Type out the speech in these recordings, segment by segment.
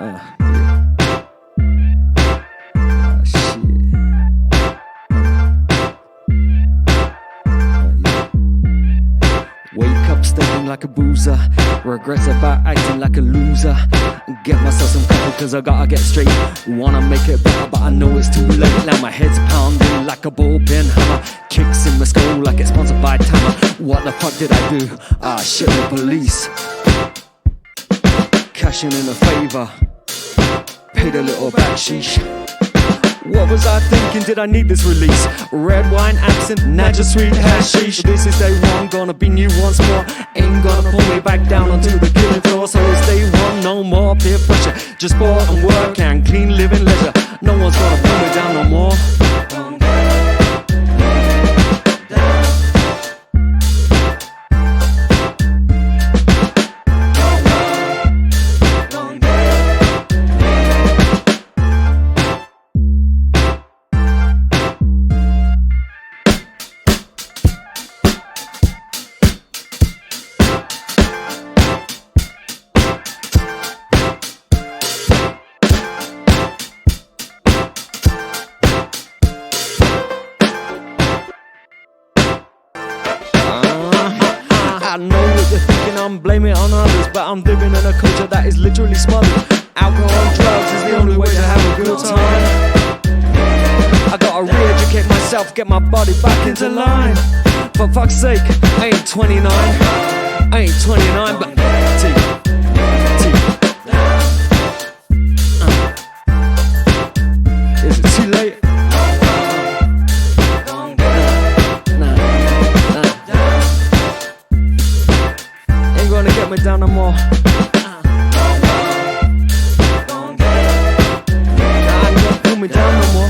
Wake up stinking like a boozer, regrets about acting like a loser. Get myself some coffee cause I gotta get straight. Wanna make it better but I know it's too late. Now my head's pounding like a ballpen hammer, kicks in my skull like it's sponsored by Tama. What the fuck did I do? Ah shit, the police. Cashing in a favour, paid a little backsheesh. What was I thinking? Did I need this release? Red wine, absinthe, Naja sweet hashish. This is day one, gonna be new once more. Ain't gonna pull me back down onto the killing floor. So it's day one, no more peer pressure. Just sport and work and clean living leisure. No one's gonna pull me down no more. I know what you're thinking, I'm blaming it on others, but I'm living in a culture that is literally smothered. Alcohol and drugs is the only way to have a good time. I gotta re-educate myself, get my body back into line. For fuck's sake, I ain't 29. I ain't 29, but is it too late? Gonna get me down no more. I ain't gonna pull me down no more.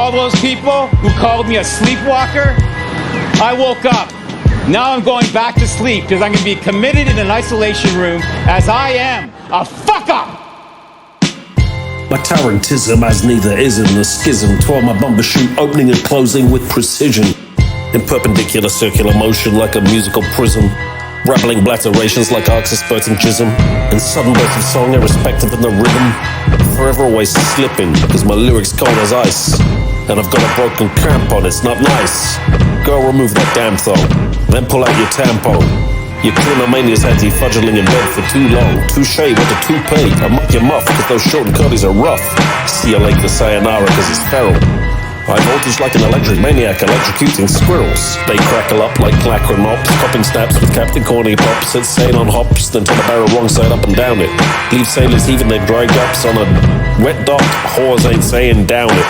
all those people who called me a sleepwalker, I woke up. Now I'm going back to sleep because I'm going to be committed in an isolation room as I am a fuck up. My tarantism has neither ism nor schism. Twirl my bumper shoot, opening and closing with precision. In perpendicular circular motion like a musical prism. Rattling blatterations like arcs spurting chism. In sudden bursts of song irrespective of the rhythm. Forever always slipping, cause my lyrics cold as ice. And I've got a broken cramp on, it's not nice. Go remove that damn thong, then pull out your tampon. Your clinomania's anti-fudgeling in bed for too long. Touche with a toupee, I muck your muff, cause those short and curlies are rough. See you late for sayonara cause it's feral. I voltage like an electric maniac, electrocuting squirrels. They crackle up like clacker mops, copping snaps with Captain Corny pops. Set sail on hops, then turn the barrel wrong side up and down it. Leave sailors heaving their dry gups on a wet dock. Whores ain't saying down it.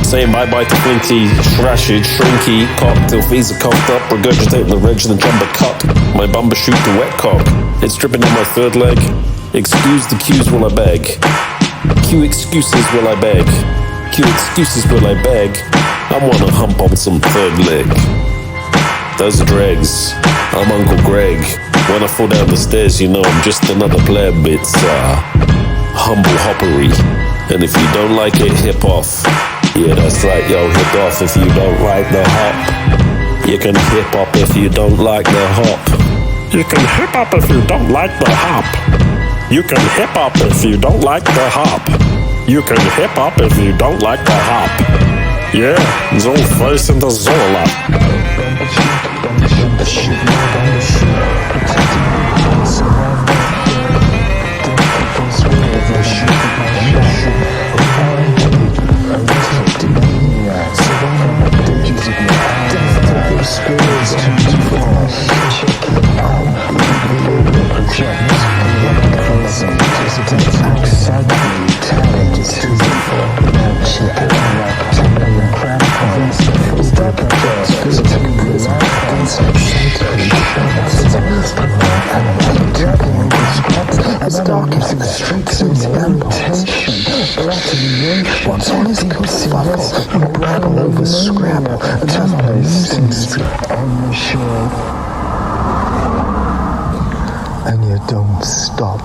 Saying bye-bye to Flinky, Shrashage, Shrinky, cock till fees are cocked up, regurgitating the reg and the jumper cut. My bumper shoot the wet cock. It's dripping on my third leg. Excuse the cues will I beg. Cue excuses will I beg. Cue excuses will I beg. I wanna hump on some third leg. Those are dregs. I'm Uncle Greg. When I fall down the stairs, you know I'm just another pleb. It's humble hoppery. And if you don't like it, hip off. Yeah, that's right, yo, hip off if you don't like the hop. You can hip hop if you don't like the hop. You can hip hop if you don't like the hop. You can hip hop if you don't like the hop. You can hip hop if you don't like the hop. Yeah, ZOOFACE and the Zola. And you don't stop.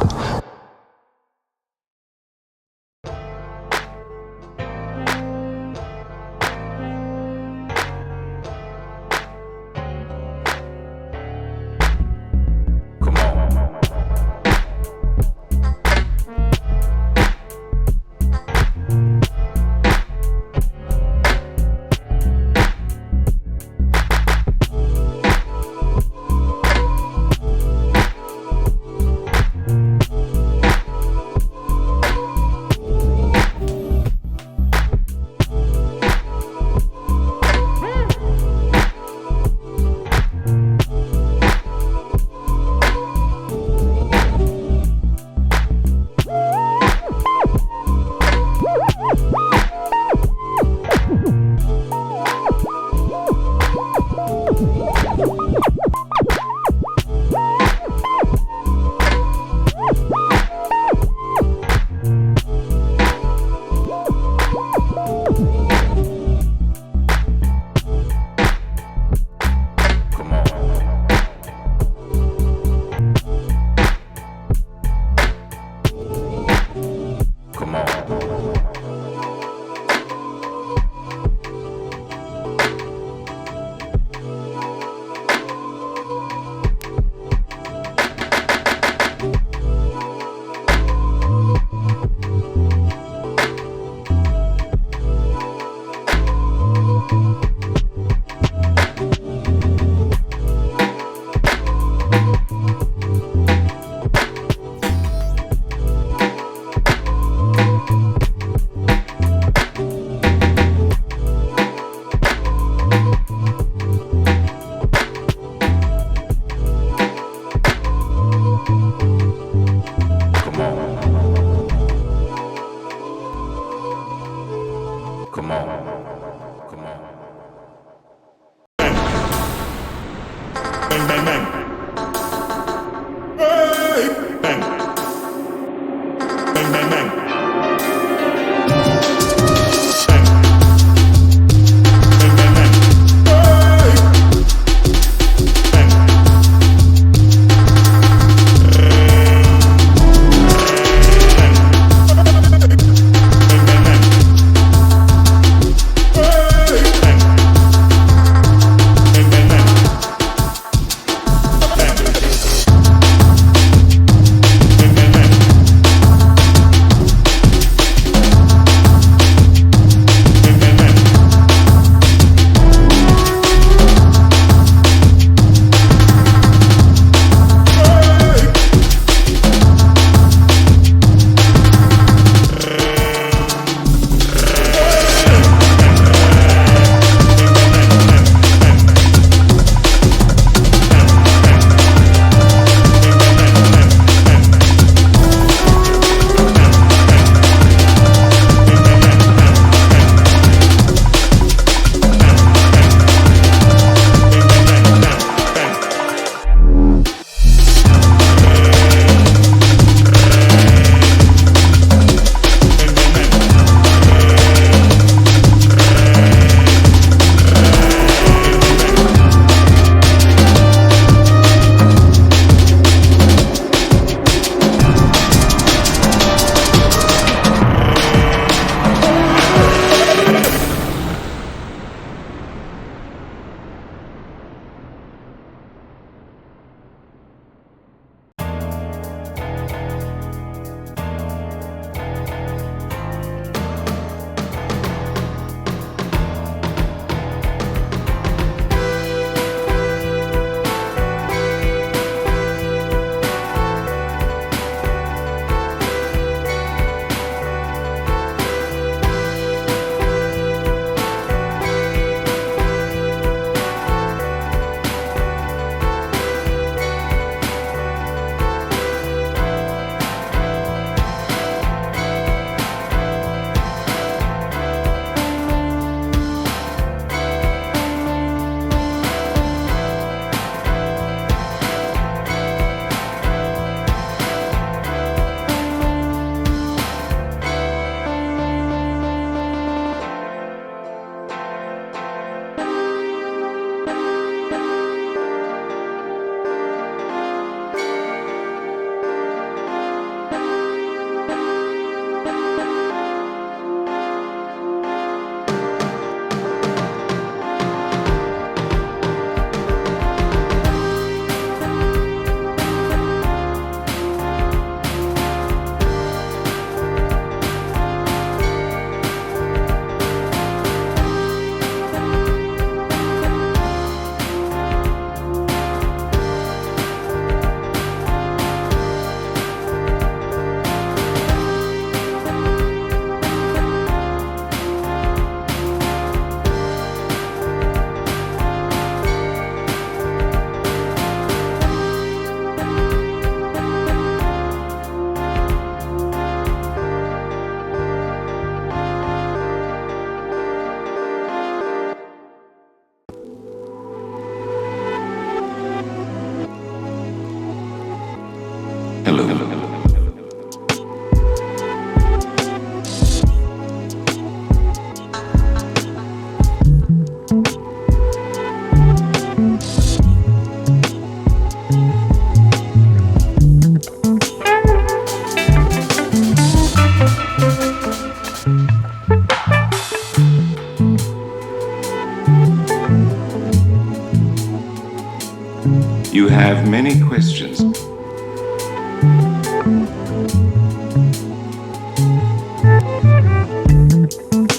You have many questions.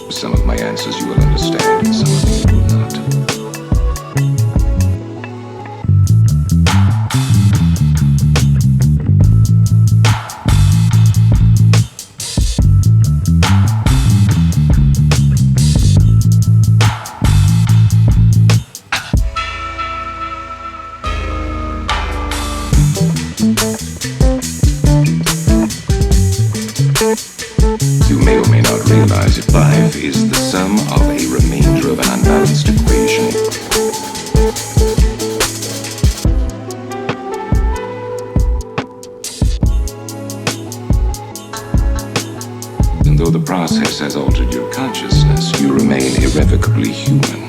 Some of my answers you will understand, and some of them you will not. You may or may not realize that life is the sum of a remainder of an unbalanced equation. And though the process has altered your consciousness, you remain irrevocably human.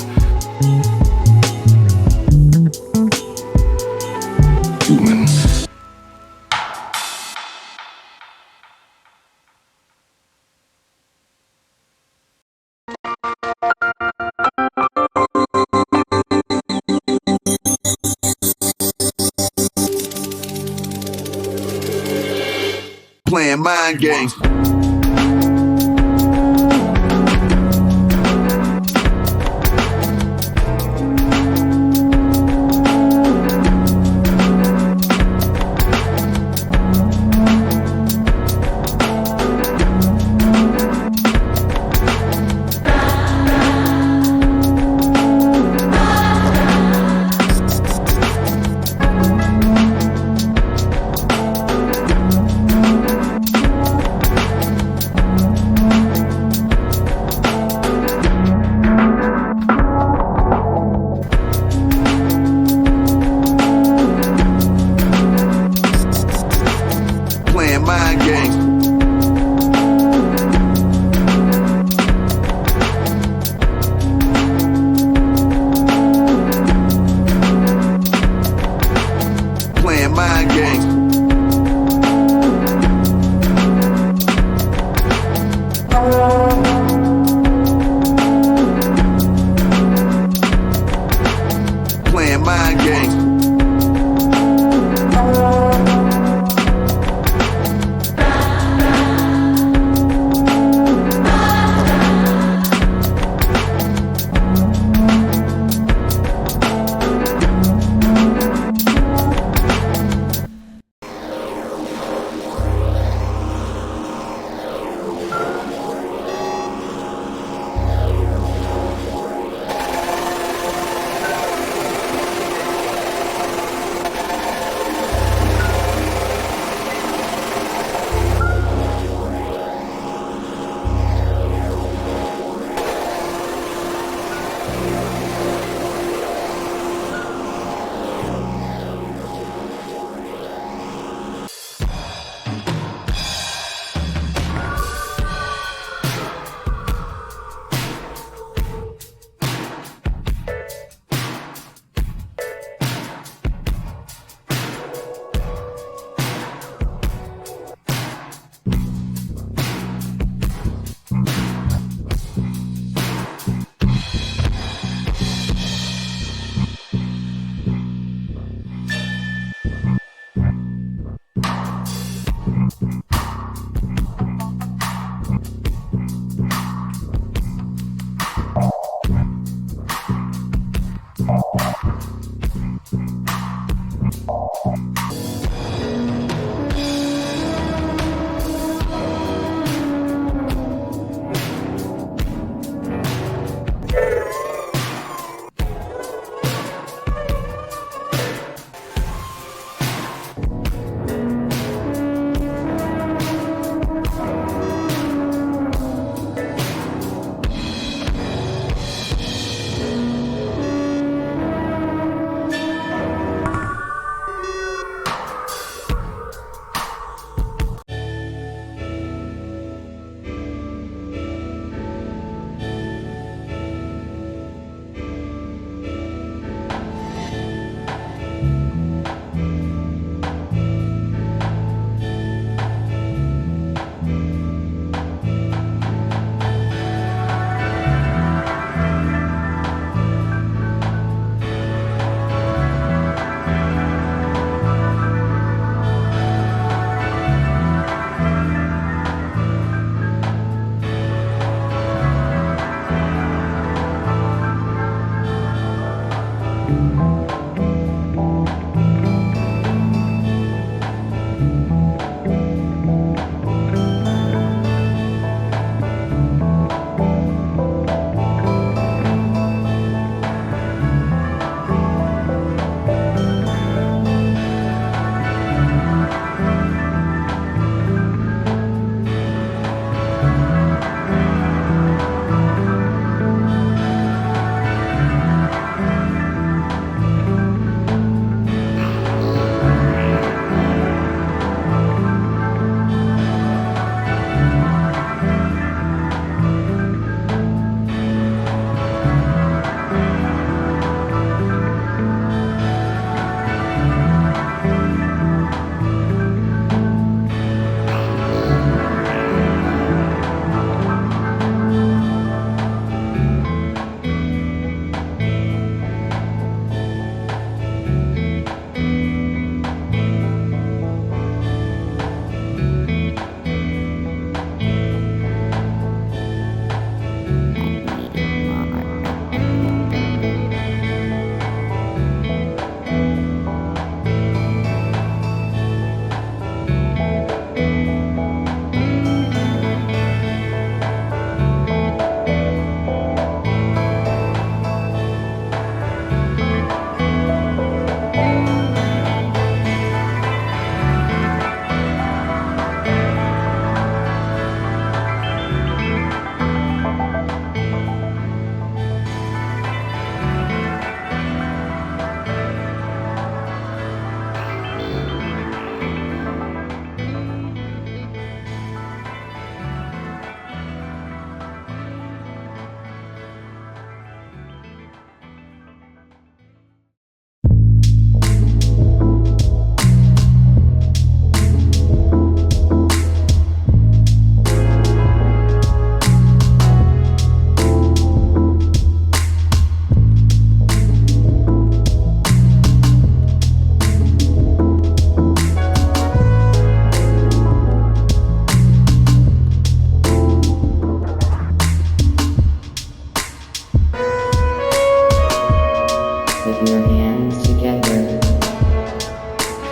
Human. Playing mind games.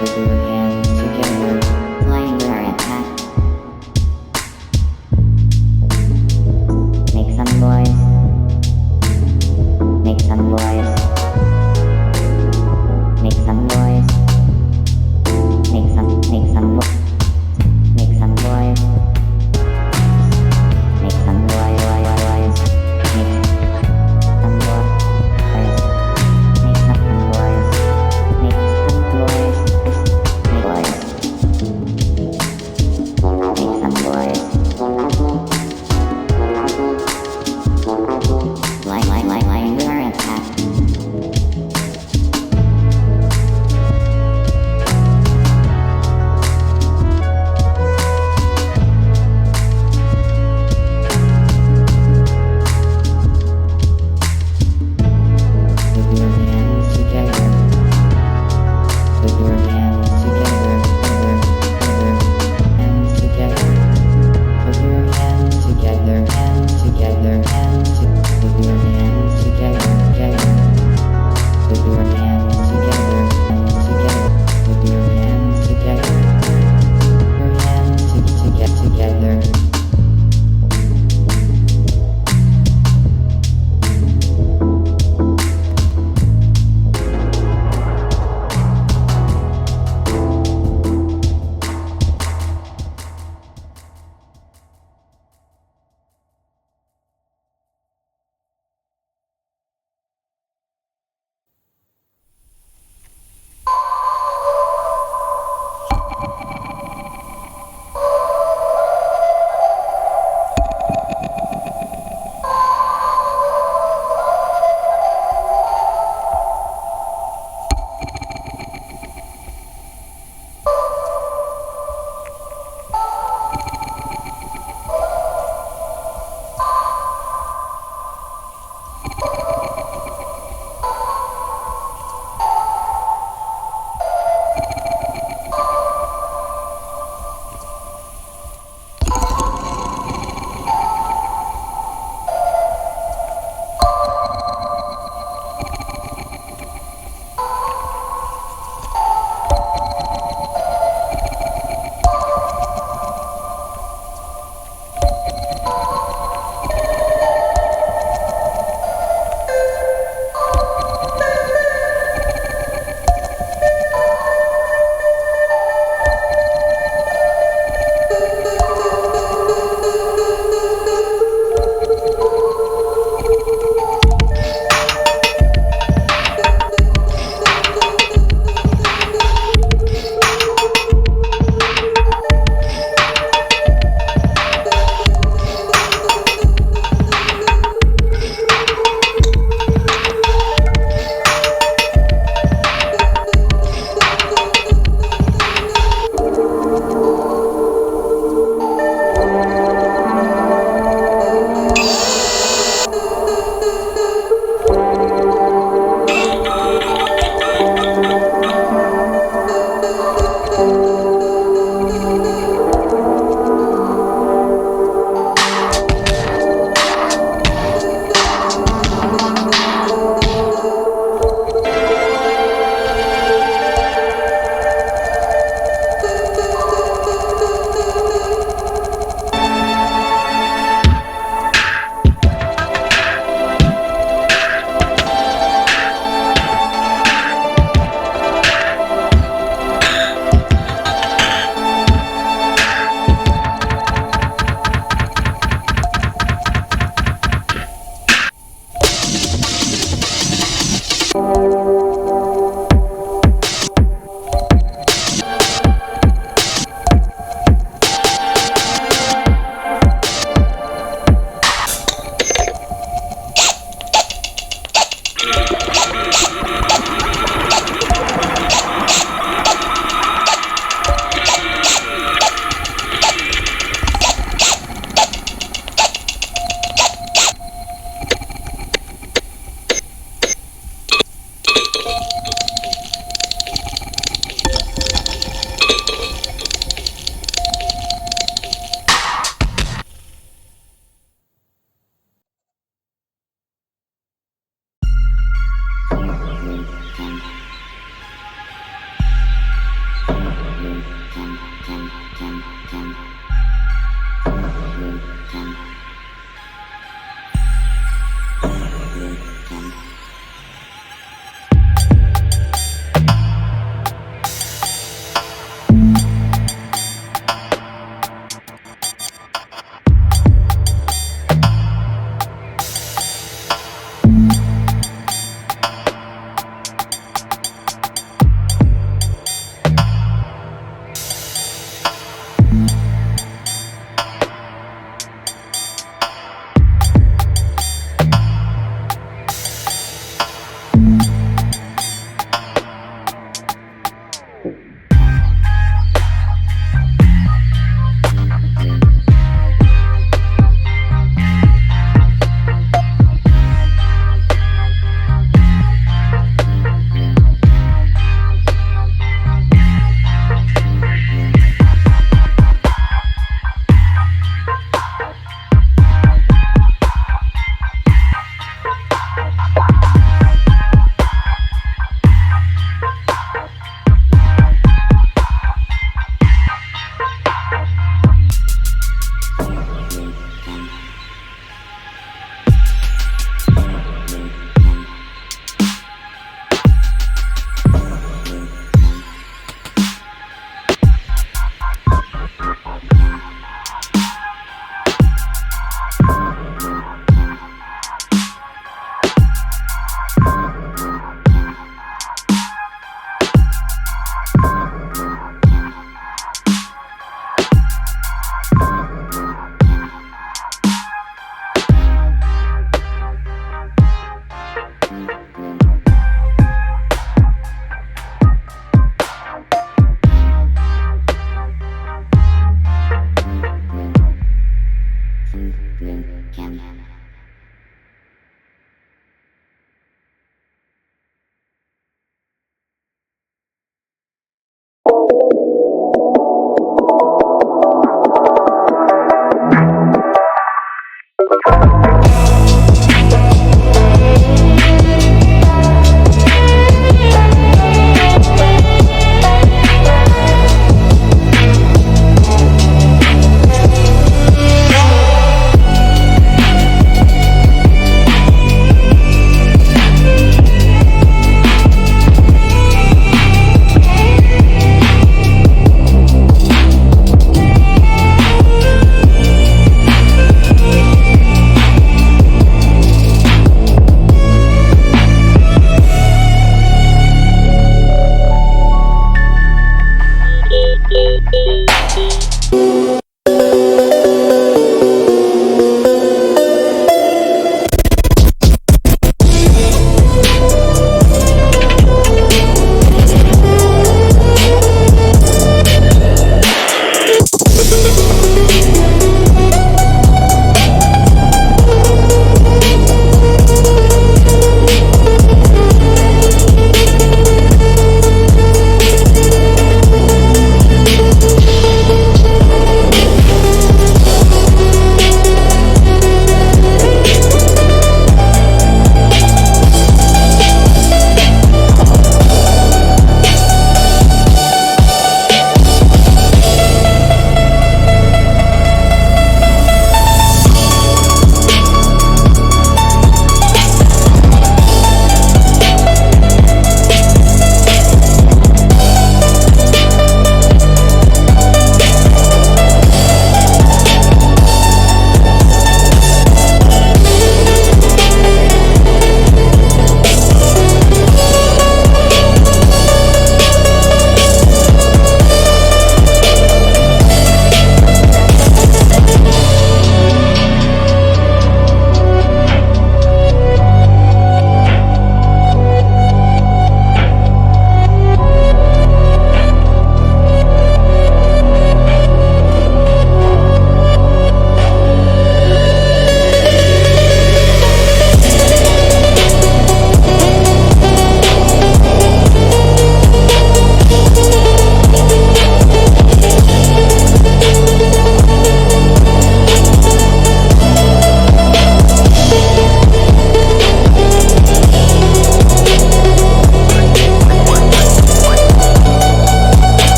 FunkMoonCamp to Gerber, flying Arepa. Make some noise. Make some noise. Make some noise. Make some noise. Make some noise. Make some noise. Make some noise. Make some noise. Make some noise. Make some noise.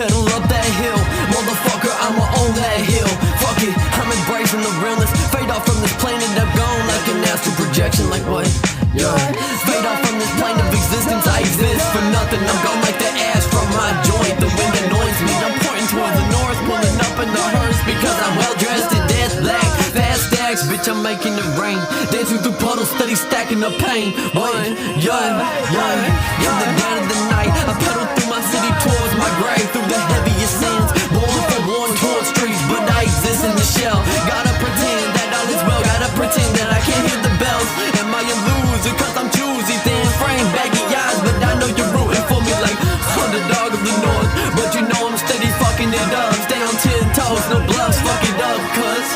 pedal up that hill. Motherfucker, I'ma own that hill. Fuck it, I'm embracing the realness. Fade off from this planet, I'm gone like an astral projection. Like what? Yeah. Fade off from this plane of existence. I exist for nothing. I'm gone like the ash from my joint. The wind annoys me. I'm pointing towards the north, pulling up in the hearse because I'm well dressed in death black. Fast stacks, bitch, I'm making it rain. Dancing through puddles, steady stacking the pain. One, young. In the dead of the night, I pedal through my city towards my grave, through the heaviest sands. Born for worn-torn streets, but I exist in the shell. Gotta pretend that all is well. Gotta pretend that I can't hear the bells. Am I a loser? Cause I'm choosy, thin frame, baggy eyes, but I know you're rooting for me like underdog of the north. But you know I'm steady fucking it up. Stay on 10 toes, no bluffs, fuck it up, cuz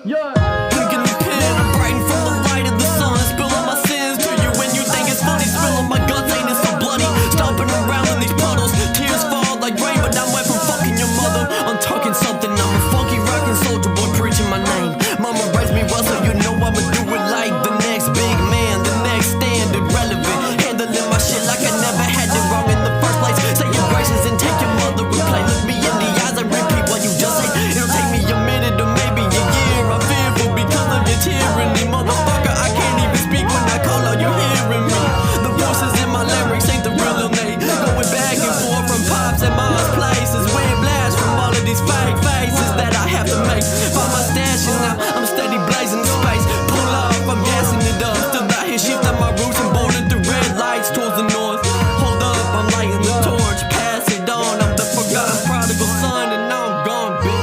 Drinking the pen, I'm writing from the light of the sun, spilling my sins to you when you think it's funny. Spilling my guts, ain't it so bloody? Stomping around in these puddles, tears fall like rain, but I'm wet from fucking your mother. I'm talking something, I'm a funky rockin' soldier boy preaching my name. Mama raised me well, so you know I'ma do it like the next big man, the next standard relevant. Handling my shit like I never had it wrong in the first place. Say your graces and take your mother and play. Look me in the eyes, I repeat what you just say. It'll take me a minute or maybe a year. I'm fearful because of your tyranny. Motherfucker, I can't even speak when I call out, you hearing me. The voices in my lyrics ain't the real name. Going back and forth from pops and mom's places. Wind blast from all of these fake faces that I have to make. Find my stash and now I'm steady blazing the space. Pull off, I'm gassing it up. Still out here shifting my roots and boarding through red lights towards the north. Hold up, I'm lighting the torch, pass it on. I'm the forgotten prodigal son and now I'm gone, bitch.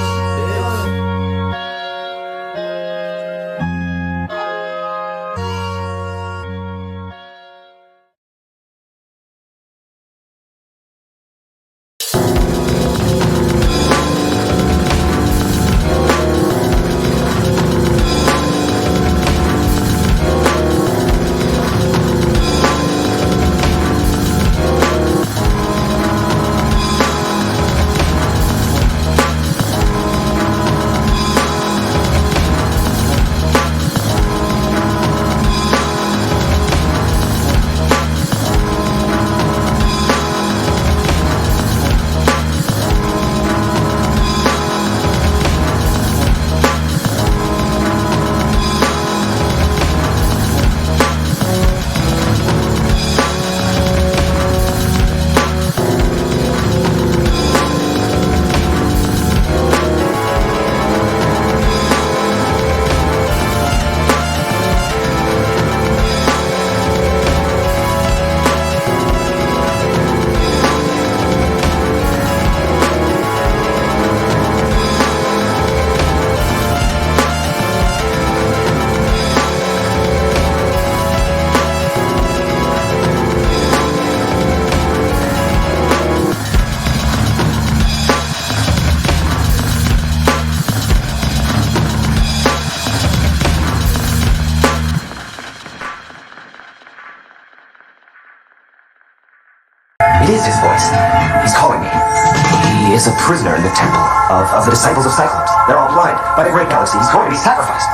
It is his voice. He's calling me. He is a prisoner in the temple of the disciples of Cyclops. They're all blind. By the great galaxy, he's going to be sacrificed.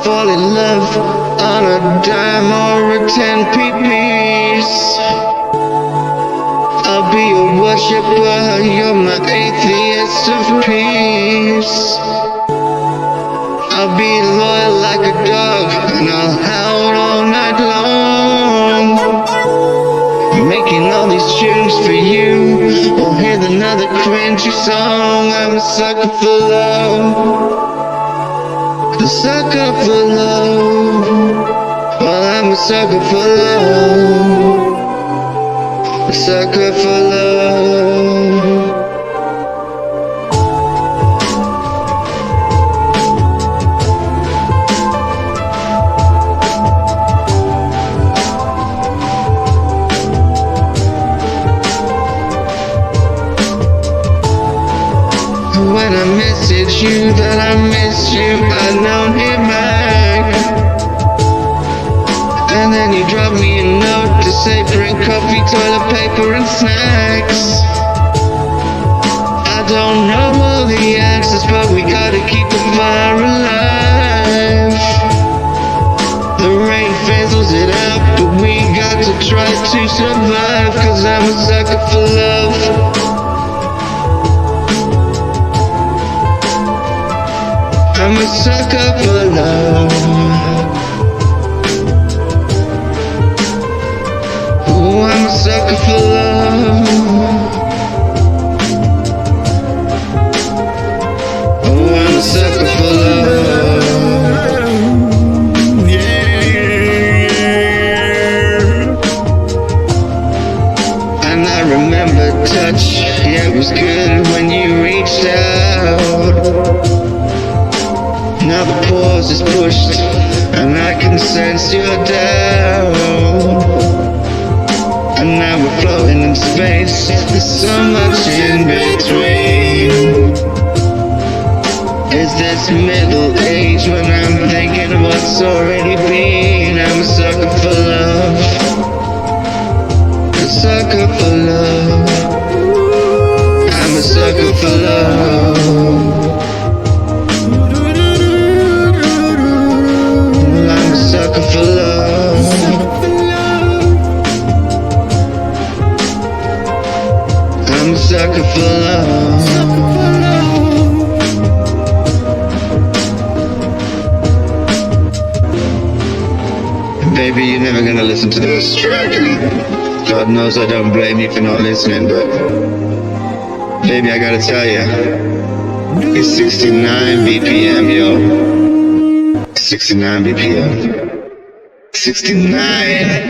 fall in love on a dime or a 10p piece. I'll be a worshiper, you're my atheist of peace. I'll be loyal like a dog, and I'll howl all night long. Making all these tunes for you, or hear another cringy song. I'm a sucker for love. A sucker for love. Well, I'm a sucker for love. A sucker for love. When I message you that I miss you, I don't hear back. And then you drop me a note to say bring coffee, toilet paper and snacks. I don't know all the answers, but we gotta keep the fire alive. The rain fizzles it out, but we got to try to survive. Cause I'm a sucker for love. I'm a sucker for love. Oh, I'm a sucker for love. Oh, I'm a sucker for love. Yeah. And I remember touch. Yeah, it was good when you reached out. Now the pause is pushed, and I can sense your doubt. And now we're floating in space, there's so much in between. Is this middle age when I'm thinking of what's already been? I'm a sucker for love. A sucker for love. I'm a sucker for love. I'm a sucker for love. I'm a sucker for love. Baby, you're never gonna listen to this track, and God knows I don't blame you for not listening, but baby, I gotta tell you, it's 69 BPM, yo. 69 BPM. 69.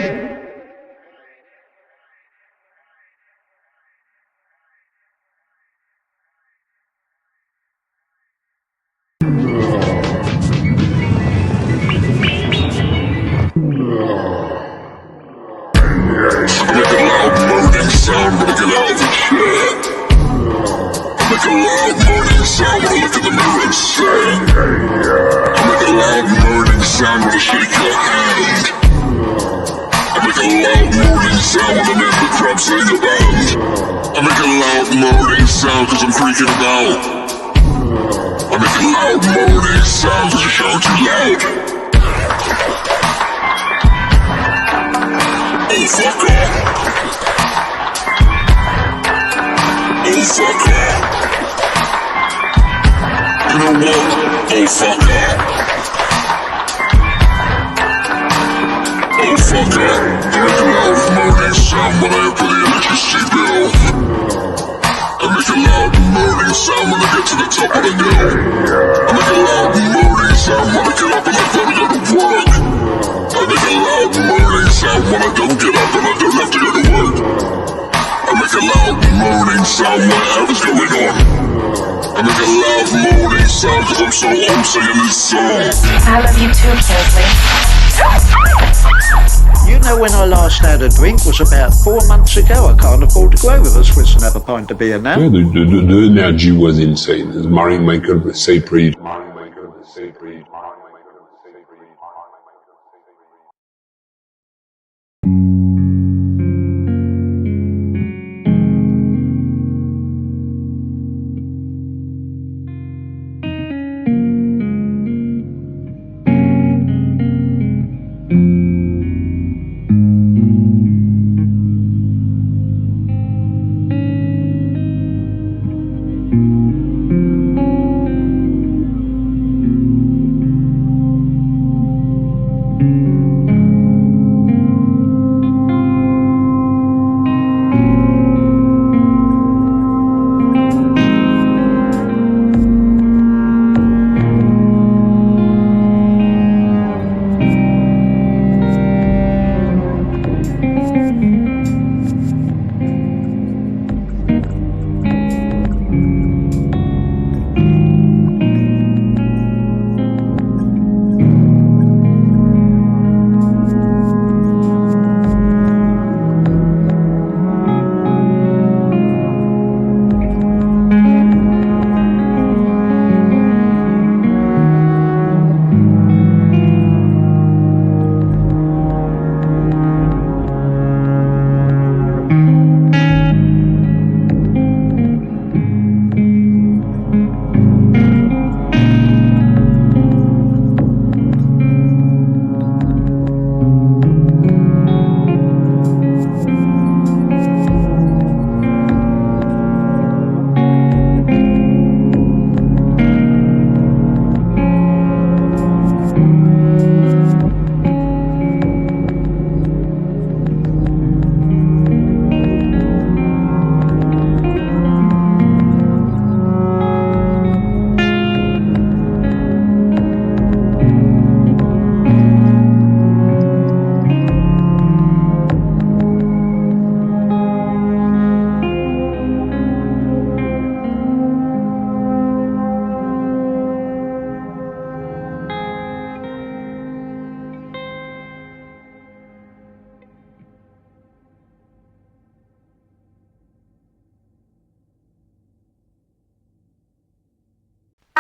When I last had a drink was about 4 months ago. I can't afford to go over the Swiss and have a pint of beer now. Yeah, the energy was insane. As Michael Cyprien.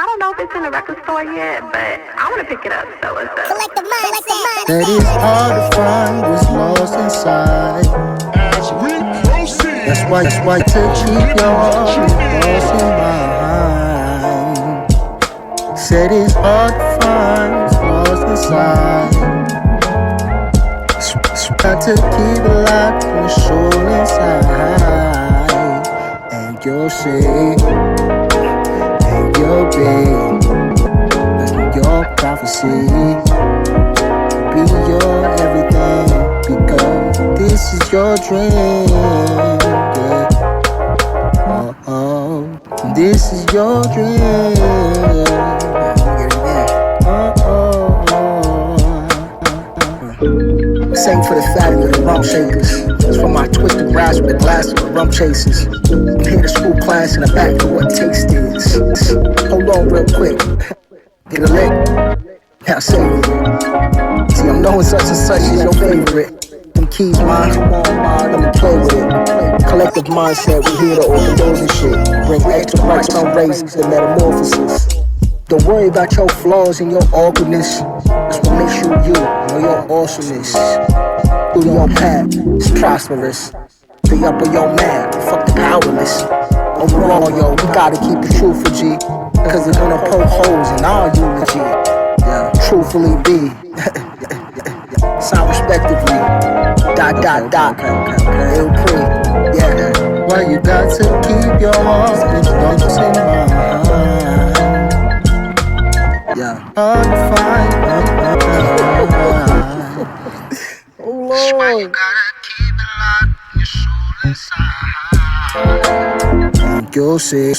I don't know if it's in the record store yet, but I want to pick it up. So what's up? Collective Mindset. That it's hard to find what's lost inside. As we proceed. That's why to keep your heart lost in mind. Said it's hard to find what's lost inside. Got to keep it locked in the soul inside. And you'll see, and you'll be, and your prophecy be your everything, because this is your dream. Yeah. Oh, this is your dream. Sing for the fatty of the rum shakers. It's for my twisted raps with glasses of rum chasers. I'm here to school class in the back for what taste is. Hold on real quick. Get a lick. Now save it. See, I'm knowing such and such is your favorite. Them keys, mine. Let me play with it. Collective mindset, we here to open doors and shit. Bring extra bright sun rays and metamorphosis. Don't worry about your flaws and your awkwardness. That's what makes you you, know your awesomeness. Through your path, it's prosperous. Stay up on your man, fuck the powerless. Overall, yo, we gotta keep the truth for G. Cause they're gonna poke holes in our eulogy. Yeah, truthfully be. Sound respectively. ... Laotree. Yeah. Why you got to keep your heart and thoughts in mind? Yeah. Hard to find. Oh Lord. That's why you gotta keep it locked in your soul inside. And you'll see,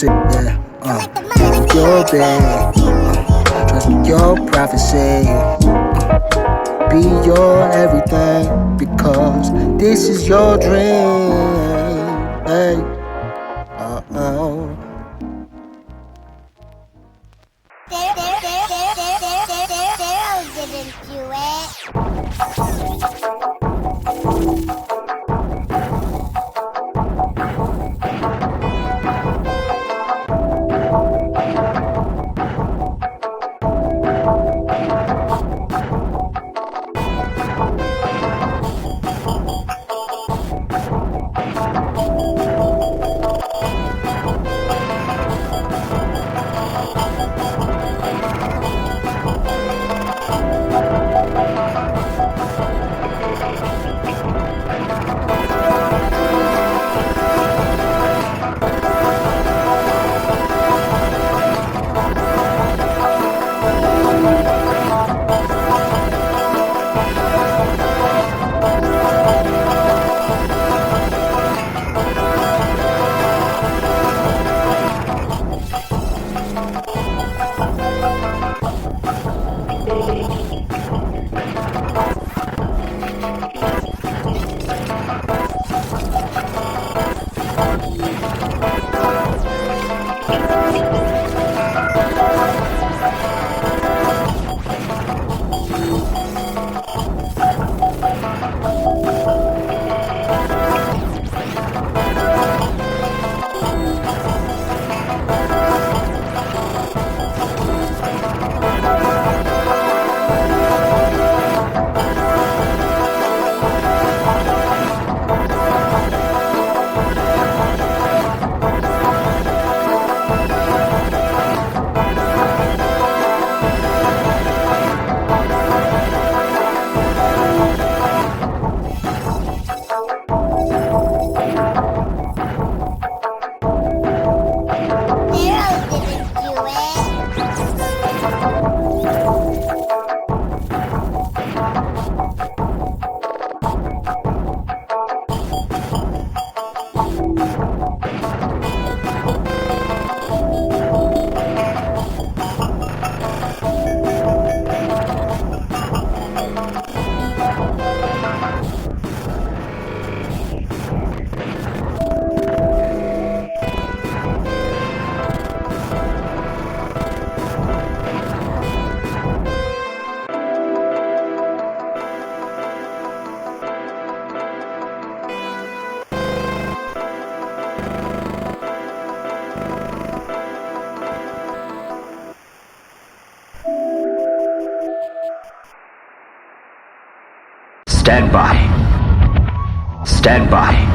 yeah. And you'll be, trust your prophecy. Be your everything, because this is your dream. Hey. Stand by. Stand by.